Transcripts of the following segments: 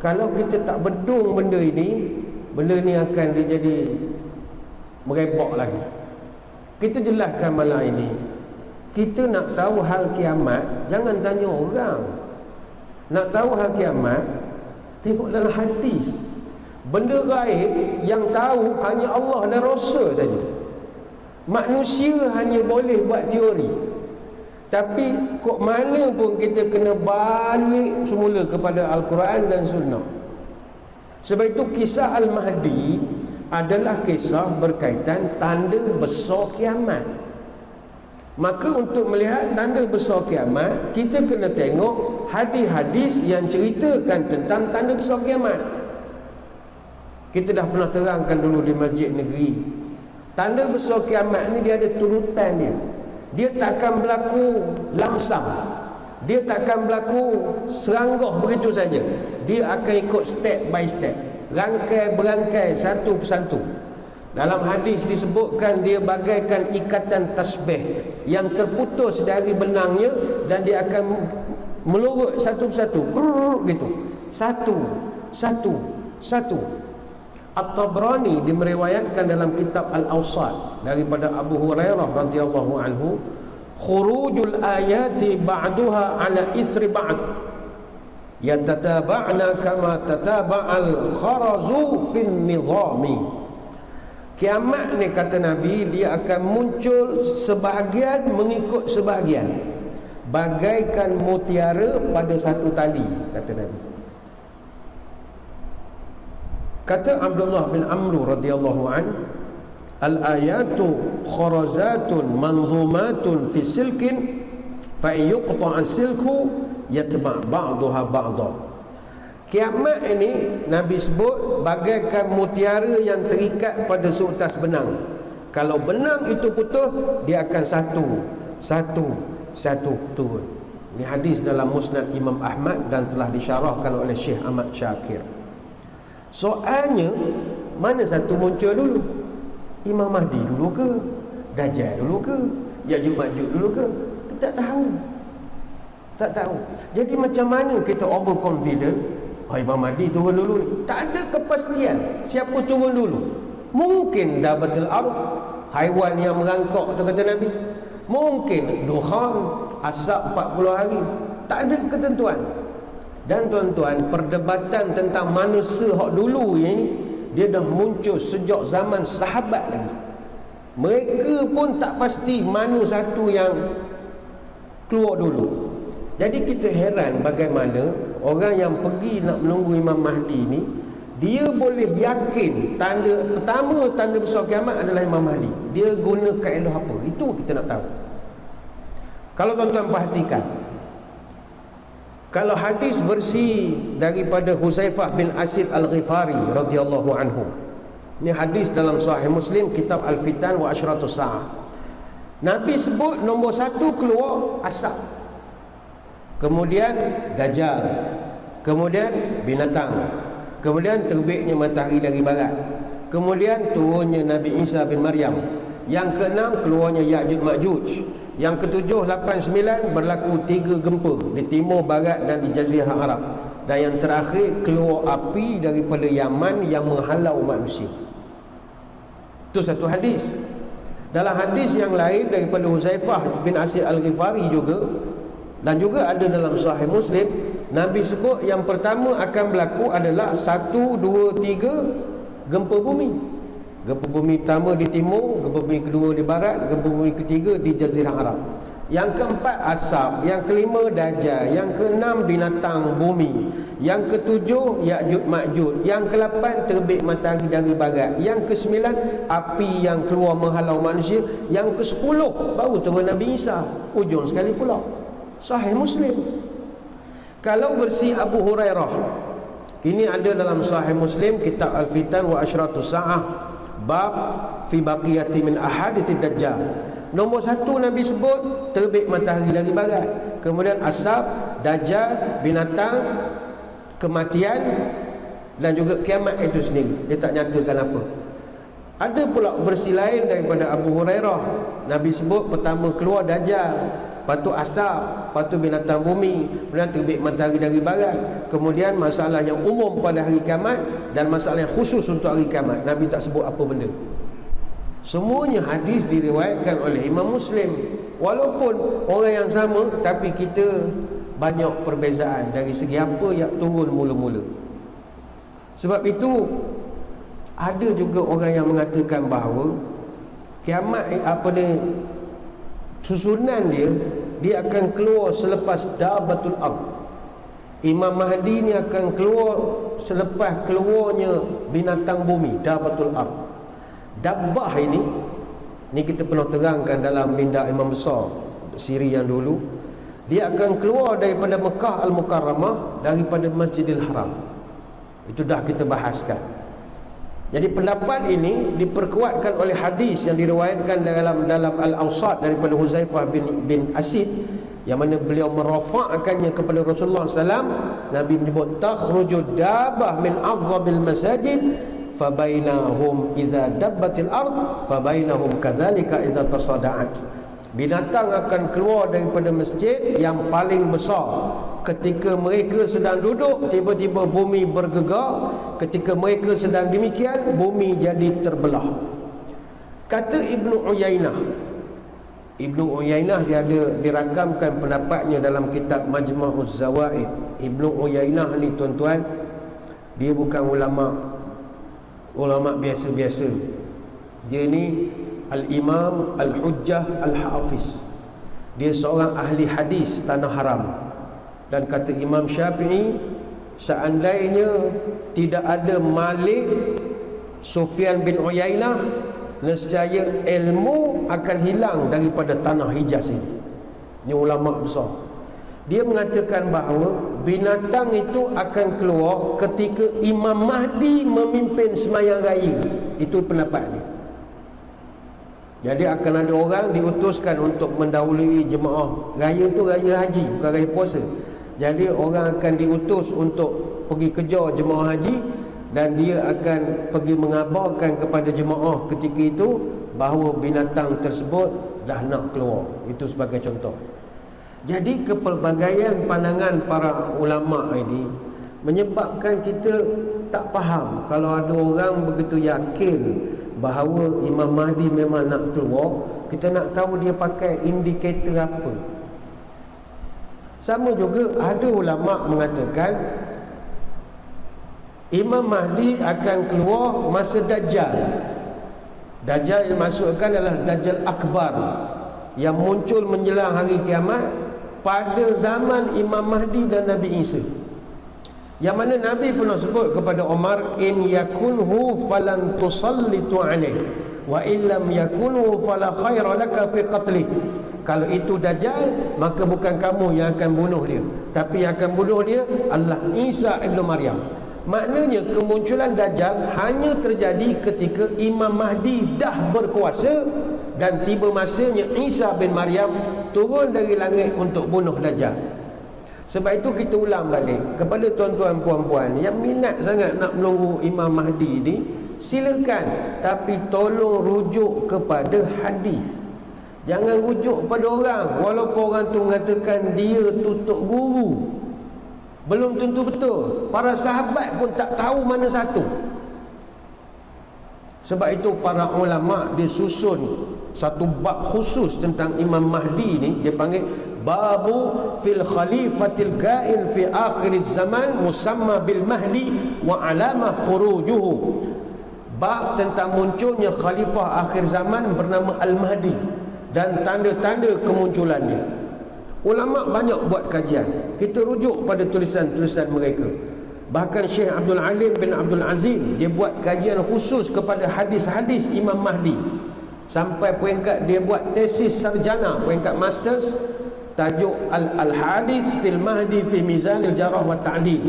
Kalau kita tak bedung benda ni akan dia jadi merebak lagi. Kita jelaskan malam ini, kita nak tahu hal kiamat, jangan tanya orang. Nak tahu hal kiamat, tengok dalam hadis. Benda gaib yang tahu hanya Allah dan Rasul saja. Manusia hanya boleh buat teori. Tapi kok mana pun kita kena balik semula kepada Al-Quran dan Sunnah. Sebab itu kisah Al-Mahdi adalah kisah berkaitan tanda besar kiamat. Maka untuk melihat tanda besar kiamat, kita kena tengok hadis-hadis yang ceritakan tentang tanda besar kiamat. Kita dah pernah terangkan dulu di Masjid Negeri. Tanda besar kiamat ni dia ada turutan dia. Dia takkan berlaku lamsam. Dia takkan berlaku seranggah begitu saja. Dia akan ikut step by step, rangkai berangkai, satu persatu. Dalam hadis disebutkan dia bagaikan ikatan tasbih yang terputus dari benangnya, dan dia akan melurut satu persatu gitu. Satu. At-Tabrani dimeriwayatkan dalam kitab Al-Awsat daripada Abu Hurairah radhiyallahu anhu, khurujul ayati ba'duha ala ithri ba'd yatataba'na kama tataba'al kharazu fin nizami. Kiamat ni, kata Nabi, dia akan muncul sebahagian mengikut sebahagian, bagaikan mutiara pada satu tali, kata Nabi. Kata Abdullah bin Amr radhiyallahu an, al-ayatu kharazatun manzumatun fi silkin fa yuqta'a silku yatba' ba'daha ba'da. Kiamat ini Nabi sebut bagaikan mutiara yang terikat pada seutas benang. Kalau benang itu putus, dia akan satu turun. Ini hadis dalam Musnad Imam Ahmad dan telah disyarahkan oleh Syekh Ahmad Syakir. Soalnya, mana satu muncul dulu? Imam Mahdi dulu ke? Dajjal dulu ke? Ya'juj Ma'juj dulu ke? Kita tak tahu. Jadi macam mana kita overconfident? Imam Mahdi turun dulu ni. Tak ada kepastian siapa turun dulu. Mungkin dabatul ard, haiwan yang merangkak tu, kata Nabi. Mungkin dukhan, asap 40 hari. Tak ada ketentuan. Dan tuan-tuan, perdebatan tentang manusia hak dulu ini, dia dah muncul sejak zaman sahabat lagi. Mereka pun tak pasti mana satu yang keluar dulu. Jadi kita heran bagaimana orang yang pergi nak menunggu Imam Mahdi ni, dia boleh yakin tanda pertama, tanda besar kiamat adalah Imam Mahdi. Dia guna kaedah apa? Itu kita nak tahu. Kalau tuan-tuan perhatikan, kalau hadis versi daripada Huzaifah bin Asid Al-Ghifari radhiyallahu anhu, ini hadis dalam Sahih Muslim, kitab Al-Fitan wa Ashratus Sa'ah. Nabi sebut nombor satu keluar asap, kemudian Dajjal, kemudian binatang, kemudian terbitnya matahari dari barat, kemudian turunnya Nabi Isa bin Maryam, yang keenam keluarnya Ya'juj Ma'juj, yang ketujuh, 8, 9 berlaku 3 gempa di timur, barat dan di Jazirah Arab, dan yang terakhir keluar api daripada Yaman yang menghalau manusia. Itu satu hadis. Dalam hadis yang lain daripada Huzaifah bin Asid Al-Ghifari juga, dan juga ada dalam Sahih Muslim, Nabi sebut yang pertama akan berlaku adalah 1, 2, 3 gempa bumi. Gempa bumi pertama di timur, gempa bumi kedua di barat, gempa bumi ketiga di Jazirah Arab. Yang keempat asap, yang kelima Dajjal, yang keenam binatang bumi, yang ketujuh Ya'juj Ma'juj, yang ke-8 terbit matahari dari barat, yang ke-9 api yang keluar menghalau manusia, yang ke-10 baru turun Nabi Isa. Ujung sekali pula. Sahih Muslim. Kalau versi Abu Hurairah, ini ada dalam Sahih Muslim, kitab Al-Fitan wa Ashratus Sa'ah, bab fi baqiyati min ahaditsid Dajjal. Nombor satu Nabi sebut terbit matahari dari barat, kemudian asap, Dajjal, binatang, kematian, dan juga kiamat itu sendiri. Dia tak nyatakan apa. Ada pula versi lain daripada Abu Hurairah, Nabi sebut pertama keluar Dajjal, lepas tu asap, lepas tu binatang bumi, kemudian terbit matahari dari barat, kemudian masalah yang umum pada hari kiamat dan masalah yang khusus untuk hari kiamat. Nabi tak sebut apa benda. Semuanya hadis diriwayatkan oleh Imam Muslim. Walaupun orang yang sama, tapi kita banyak perbezaan dari segi apa yang turun mula-mula. Sebab itu ada juga orang yang mengatakan bahawa kiamat susunan dia akan keluar selepas Dabatul Ard. Imam Mahdi ni akan keluar selepas keluarnya binatang bumi, Dabatul Ard. Dabbah ini kita pernah terangkan dalam minda Imam Besar siri yang dulu. Dia akan keluar daripada Mekah Al-Mukarramah, daripada Masjidil Haram. Itu dah kita bahaskan. Jadi pendapat ini diperkuatkan oleh hadis yang diriwayatkan dalam Al-Awsat daripada Huzaifah bin Asid, yang mana beliau merafa'kannya kepada Rasulullah SAW. Nabi menyebut takhrujud dabah min azzabil masajid fabainahum idza dabbatil ard fabainahum kadzalika idza tasada'at. Binatang akan keluar daripada masjid yang paling besar. Ketika mereka sedang duduk, tiba-tiba bumi bergegar. Ketika mereka sedang demikian, bumi jadi terbelah. Kata Ibnu Uyainah, dia ada dirakamkan pendapatnya dalam kitab Majma'uz Zawaid. Ibnu Uyainah ni tuan-tuan, dia bukan ulama biasa-biasa. Dia ni Al-Imam Al-Hujjah Al-Hafiz. Dia seorang ahli hadis tanah haram. Dan kata Imam Syafi'i, seandainya tidak ada Malik Sufyan bin Uyainah, nescaya ilmu akan hilang daripada tanah Hijaz ini. Ini ulama besar. Dia mengatakan bahawa binatang itu akan keluar ketika Imam Mahdi memimpin sembahyang raya. Itu pendapat dia. Jadi akan ada orang diutuskan untuk mendahului jemaah raya tu, raya haji, bukan raya puasa. Jadi orang akan diutus untuk pergi kejar jemaah haji, dan dia akan pergi mengabarkan kepada jemaah ketika itu bahawa binatang tersebut dah nak keluar. Itu sebagai contoh. Jadi kepelbagaian pandangan para ulama ini menyebabkan kita tak faham. Kalau ada orang begitu yakin bahawa Imam Mahdi memang nak keluar, kita nak tahu dia pakai indikator apa. Sama juga ada ulama mengatakan Imam Mahdi akan keluar masa Dajjal. Dajjal yang dimaksudkan adalah Dajjal Akbar, yang muncul menjelang hari kiamat pada zaman Imam Mahdi dan Nabi Isa. Yang mana Nabi pernah sebut kepada Umar, in yakunhu falan tusallitu alaih wa illam yakunhu fala khaira laka fi qatlih. Kalau itu Dajjal, maka bukan kamu yang akan bunuh dia, tapi yang akan bunuh dia adalah Isa ibn Maryam. Maknanya kemunculan Dajjal hanya terjadi ketika Imam Mahdi dah berkuasa dan tiba masanya Isa bin Maryam turun dari langit untuk bunuh Dajjal. Sebab itu kita ulang balik kepada tuan-tuan puan-puan yang minat sangat nak menunggu Imam Mahdi ni, silakan, tapi tolong rujuk kepada hadis. Jangan rujuk kepada orang, walaupun orang tu mengatakan dia tutup guru, belum tentu betul. Para sahabat pun tak tahu mana satu. Sebab itu para ulama dia susun satu bab khusus tentang Imam Mahdi ni, dia panggil babu fil khalifatil kain fi akhir zaman musamma bil mahdi wa alamah khurujuhu. Bab tentang munculnya khalifah akhir zaman bernama Al-Mahdi dan tanda-tanda kemunculannya. Ulama banyak buat kajian. Kita rujuk pada tulisan-tulisan mereka. Bahkan Syekh Abdul Alim bin Abdul Azim, dia buat kajian khusus kepada hadis-hadis Imam Mahdi. Sampai peringkat dia buat tesis sarjana, peringkat masters, tajuk Al-Hadis fil Mahdi fi Mizanil Jarah wa Ta'dil.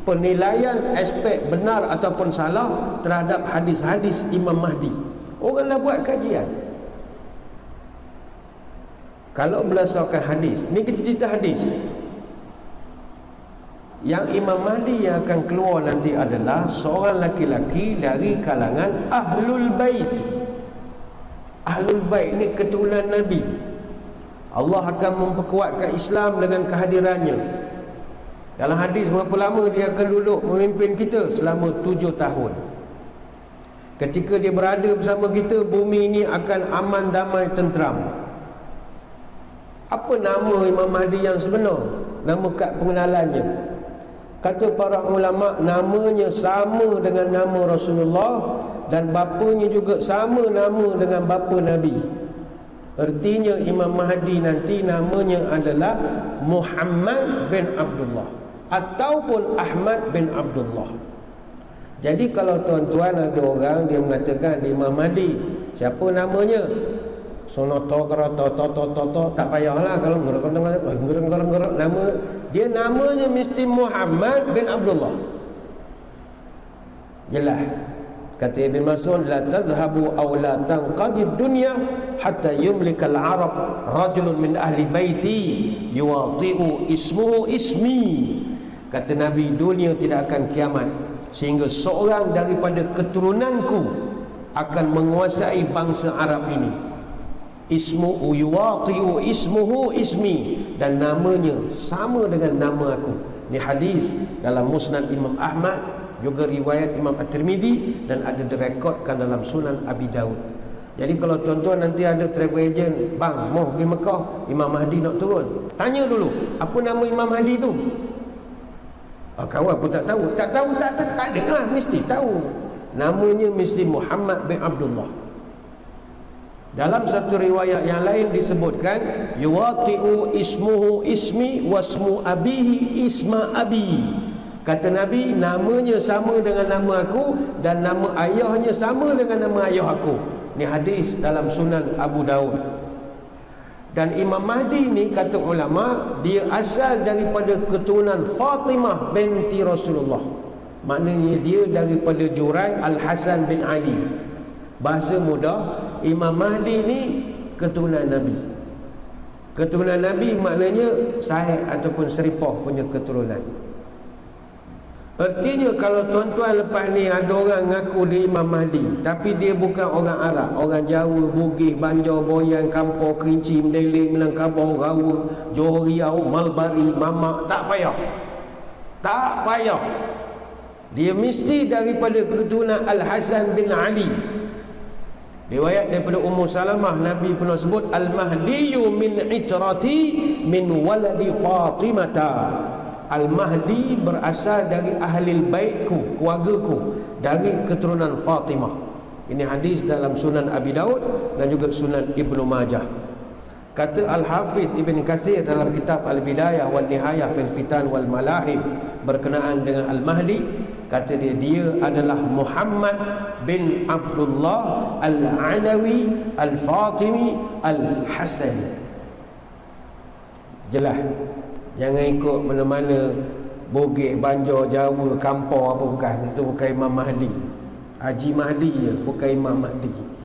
Penilaian aspek benar ataupun salah terhadap hadis-hadis Imam Mahdi. Oranglah buat kajian. Kalau berdasarkan hadis, ni kita cerita hadis, yang Imam Mahdi yang akan keluar nanti adalah seorang laki-laki dari kalangan Ahlul Bait. Ahlul Bait ni keturunan Nabi. Allah akan memperkuatkan Islam dengan kehadirannya. Dalam hadis, berapa lama dia akan duduk memimpin kita? Selama 7 tahun. Ketika dia berada bersama kita, bumi ini akan aman, damai, tenteram. Apa nama Imam Mahdi yang sebenar? Nama kad pengenalannya. Kata para ulama, namanya sama dengan nama Rasulullah, dan bapanya juga sama nama dengan bapa Nabi. Artinya Imam Mahdi nanti namanya adalah Muhammad bin Abdullah ataupun Ahmad bin Abdullah. Jadi kalau tuan-tuan ada orang dia mengatakan dia Imam Mahdi, siapa namanya? Sonoto keroto toto tak payahlah kalau gereng nama dia, namanya mesti Muhammad bin Abdullah. Jelas. Kata Ibn Mas'ud, la tazhabu aw la tanqadi dunya hatta yumlika al-arab rajulun min ahli baiti yuwati'u ismuhu ismi. Kata Nabi, dunia tidak akan kiamat sehingga seorang daripada keturunanku akan menguasai bangsa Arab ini. Ismuhu yuwati'u ismuhu ismi, dan namanya sama dengan nama aku. Ini hadis dalam Musnad Imam Ahmad, juga riwayat Imam At-Tirmizi, dan ada direkodkan dalam Sunan Abi Daud. Jadi kalau tuan-tuan nanti ada travel agent, bang mau pergi Mekah, Imam Mahdi nak turun, tanya dulu apa nama Imam Mahdi tu. Kawan pun tak tahu. Tak ada lah, mesti tahu. Namanya mesti Muhammad bin Abdullah. Dalam satu riwayat yang lain disebutkan, yuwati'u ismuhu ismi wasmu abihi isma abi. Kata Nabi, namanya sama dengan nama aku dan nama ayahnya sama dengan nama ayah aku. Ini hadis dalam Sunan Abu Daud. Dan Imam Mahdi ni kata ulama, dia asal daripada keturunan Fatimah binti Rasulullah. Maknanya dia daripada Jurai Al-Hasan bin Ali. Bahasa mudah, Imam Mahdi ni keturunan Nabi. Keturunan Nabi maknanya Sahih ataupun Seripah punya keturunan. Artinya kalau tuan-tuan lepas ni ada orang ngaku dia Imam Mahdi, tapi dia bukan orang Arab, orang Jawa, Bugis, Banjar, Boyan, Kampar, Kerinci, Mendeling, Minangkabau, Rawa, Johor Riau, Malbari, Mamak, tak payah. Tak payah. Dia mesti daripada keturunan Al-Hasan bin Ali. Riwayat daripada Ummu Salamah, Nabi pernah sebut, Al-Mahdiyu min itrati min waladi Fatimata. Al-Mahdi berasal dari ahli baitku, keluargaku, dari keturunan Fatimah. Ini hadis dalam Sunan Abi Daud dan juga Sunan Ibnu Majah. Kata Al-Hafiz Ibn Katsir dalam kitab Al-Bidayah wal Nihayah fil Fitan wal Malahib berkenaan dengan Al-Mahdi, kata dia adalah Muhammad bin Abdullah Al-Alawi Al-Fatimi Al-Hasani. Jelas. Jangan ikut mana-mana Bugis, Banjar, Jawa, Kampar apa bukan. Itu bukan Imam Mahdi. Haji Mahdi je, bukan Imam Mahdi.